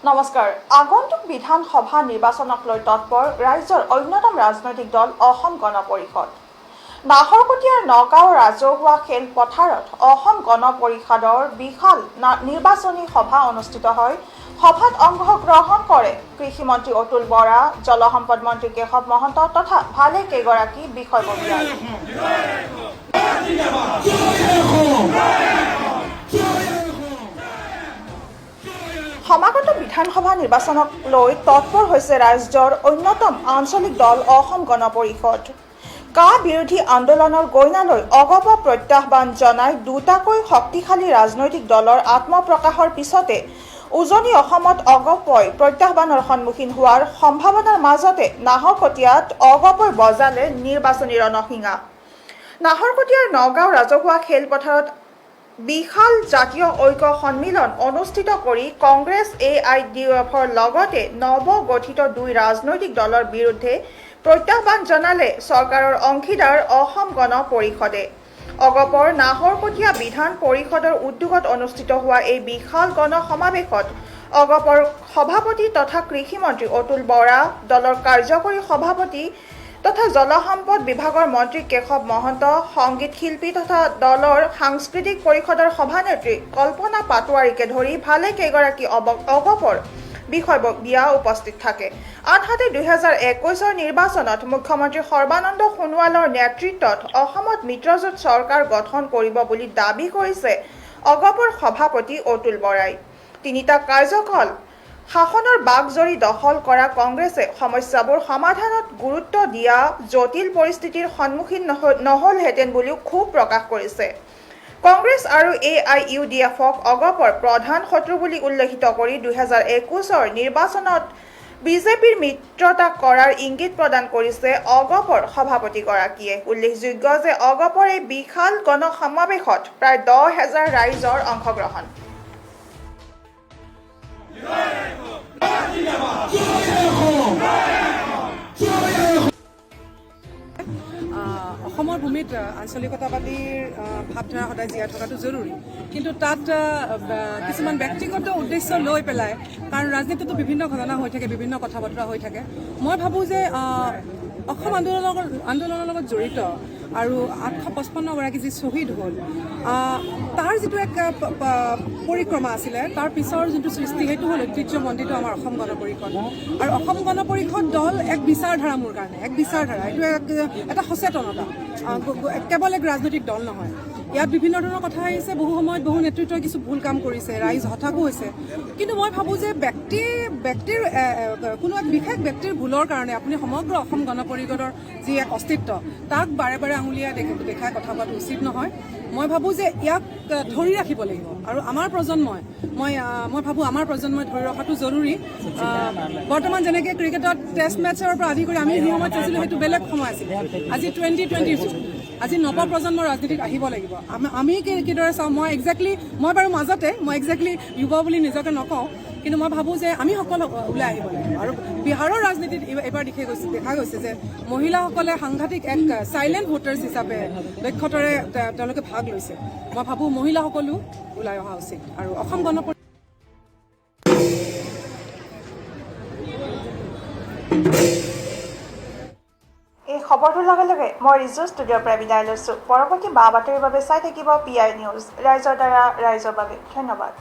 নমস্কাৰ। আগন্তুক বিধানসভা নিৰ্বাচনক লৈ তৎপৰ ৰাজ্যৰ অন্যতম ৰাজনৈতিক দল অসম গণ পৰিষদ। নাহৰকটীয়াৰ নগাঁও ৰাজহুৱা খেলপথাৰত অসম গণ পৰিষদৰ বিশাল নিৰ্বাচনী সভা অনুষ্ঠিত হয়। সভাত অংশগ্ৰহণ কৰে কৃষিমন্ত্ৰী অতুল বৰা, জলসম্পদ মন্ত্ৰী কেশৱ মহন্ত তথা ভালে কেইগৰাকী বিষয়ববীয়া। সমাগত বিধানসভা নিৰ্বাচনক লৈ তৎপৰ হৈছে ৰাজ্যৰ অন্যতম আঞ্চলিক দল অসম গণ পৰিষদ। কা বিৰোধী আন্দোলনৰ গইনালৈ অগপ প্ৰত্যাহ্বান জনাই দুটাকৈ শক্তিশালী ৰাজনৈতিক দলৰ আত্মপ্ৰকাশৰ পিছতে উজনি অসমত অগপই প্ৰত্যাহ্বানৰ সন্মুখীন হোৱাৰ সম্ভাৱনাৰ মাজতে নাহৰকটীয়াত অগপই বজালে নিৰ্বাচনী ৰণসিঙা। নাহৰকটীয়াৰ নগাঁও ৰাজহুৱা খেলপথাৰত বিশাল জাতীয় ঐক্য সন্মিলন অনুষ্ঠিত কৰি কংগ্ৰেছ AIUDFৰ লগতে নৱগঠিত দুই ৰাজনৈতিক দলৰ বিৰুদ্ধে প্ৰত্যাহ্বান জনালে চৰকাৰৰ অংশীদাৰ অসম গণ পৰিষদে। অগপৰ নাহৰকটীয়া বিধান পৰিষদৰ উদ্যোগত অনুষ্ঠিত হোৱা এই বিশাল গণ সমাৱেশত অগপৰ সভাপতি তথা কৃষিমন্ত্ৰী অতুল বৰা, দলৰ কাৰ্যকৰী সভাপতি তথা জলসম্পদ বিভাগৰ মন্ত্ৰী কেশৱ মহন্ত, সংগীত শিল্পী তথা দলৰ সাংস্কৃতিক পৰিষদৰ সভানেত্ৰী কল্পনা পাটোৱাৰীকে ধৰি ভালে কেইগৰাকী অগপৰ বিষয়ববীয়া উপস্থিত থাকে। আনহাতে 2021 নিৰ্বাচনত মুখ্যমন্ত্ৰী সৰ্বানন্দ সোণোৱালৰ নেতৃত্বত অসমত মিত্ৰজোঁট চৰকাৰ গঠন কৰিব বুলি দাবী কৰিছে অগপৰ সভাপতি অতুল বৰাই। তিনিটা কাৰ্যকাল শাসনৰ বাগজৰী দখল কৰা কংগ্ৰেছে সমস্যাবোৰ সমাধানত গুৰুত্ব দিয়া জটিল পৰিস্থিতিৰ সন্মুখীন নহলহেঁতেন বুলিও ক্ষোভ প্ৰকাশ কৰিছে। কংগ্ৰেছ আৰু AIUDFক অগপৰ প্ৰধান শত্ৰু বুলি উল্লেখিত কৰি 2021 নিৰ্বাচনত বিজেপিৰ মিত্ৰতা কৰাৰ ইংগিত প্ৰদান কৰিছে অগপৰ সভাপতিগৰাকীয়ে। উল্লেখযোগ্য যে অগপৰ এই বিশাল গণ সমাৱেশত প্ৰায় 10,000 ৰাইজৰ অংশগ্ৰহণ। অসমৰ ভূমিত আঞ্চলিকতাবাদীৰ ভাৱধাৰা সদায় জীয়াই থকাটো জৰুৰী, কিন্তু তাত কিছুমান ব্যক্তিগত উদ্দেশ্য লৈ পেলাই, কাৰণ ৰাজনীতিতো বিভিন্ন ঘটনা হৈ থাকে, বিভিন্ন কথা বতৰা হৈ থাকে। মই ভাবোঁ যে অসম আন্দোলনৰ লগত জড়িত আৰু 855গৰাকী যি শ্বহীদ হ'ল, তাৰ যিটো এক পৰিক্ৰমা আছিলে, তাৰ পিছৰ যোনটো সৃষ্টি সেইটো হ'ল ঐতিহ্যমণ্ডিত আমাৰ অসম গণ পৰিষদ। আৰু অসম গণ পৰিষদ দল এক বিচাৰধাৰা, মোৰ কাৰণে এক বিচাৰধাৰা, এইটো এটা সচেতনতা, কেৱল এক ৰাজনৈতিক দল নহয়। ইয়াত বিভিন্ন ধৰণৰ কথা আহিছে, বহু সময়ত বহু নেতৃত্বই কিছু ভুল কাম কৰিছে, ৰাইজ হতাশো হৈছে। কিন্তু মই ভাবোঁ যে ব্যক্তিৰ কোনো এক বিশেষ ব্যক্তিৰ ভুলৰ কাৰণে আপুনি সমগ্ৰ অসম গণ পৰিষদৰ যি এক অস্তিত্ব, তাক বাৰে বাৰে আঙুলিয়াই দেখাই কথা কোৱাটো উচিত নহয়। মই ভাবোঁ যে ইয়াক ধৰি ৰাখিব লাগিব, আৰু আমাৰ প্ৰজন্মই মই ভাবোঁ আমাৰ প্ৰজন্মই ধৰি ৰখাটো জৰুৰী। বৰ্তমান যেনেকৈ ক্ৰিকেটত টেষ্ট মেটছৰ পৰা আদি কৰি আমি সেই সময়ত চাইছিলোঁ, সেইটো বেলেগ সময় আছিল। আজি 2020 যুগ, আজি নৱপ্ৰজন্মৰ ৰাজনীতিত আহিব লাগিব। আমি কিদৰে চাওঁ, মই বাৰু মাজতে, মই একজেক্টলি যুৱ বুলি নিজকে নকওঁ, কিন্তু মই ভাবোঁ যে আমি সকলো ওলাই আহিব লাগিব। আৰু বিহাৰৰ ৰাজনীতিত এইবাৰ দেখা গৈছে যে মহিলাসকলে সাংঘাতিক এক চাইলেণ্ট ভোটাৰ্ছ হিচাপে দক্ষতাৰে তেওঁলোকে ভাগ লৈছে। মই ভাবোঁ মহিলাসকলো ওলাই অহা উচিত। আৰু অসম গণ এই খবৰটোৰ লগে লগে মই ৰিজু ষ্টুডিঅ'ৰ পৰা বিদায় লৈছোঁ। পৰৱৰ্তী বা বাতৰিৰ বাবে চাই থাকিব PI নিউজ, ৰাইজৰ দ্বাৰা ৰাইজৰ বাবে। ধন্যবাদ।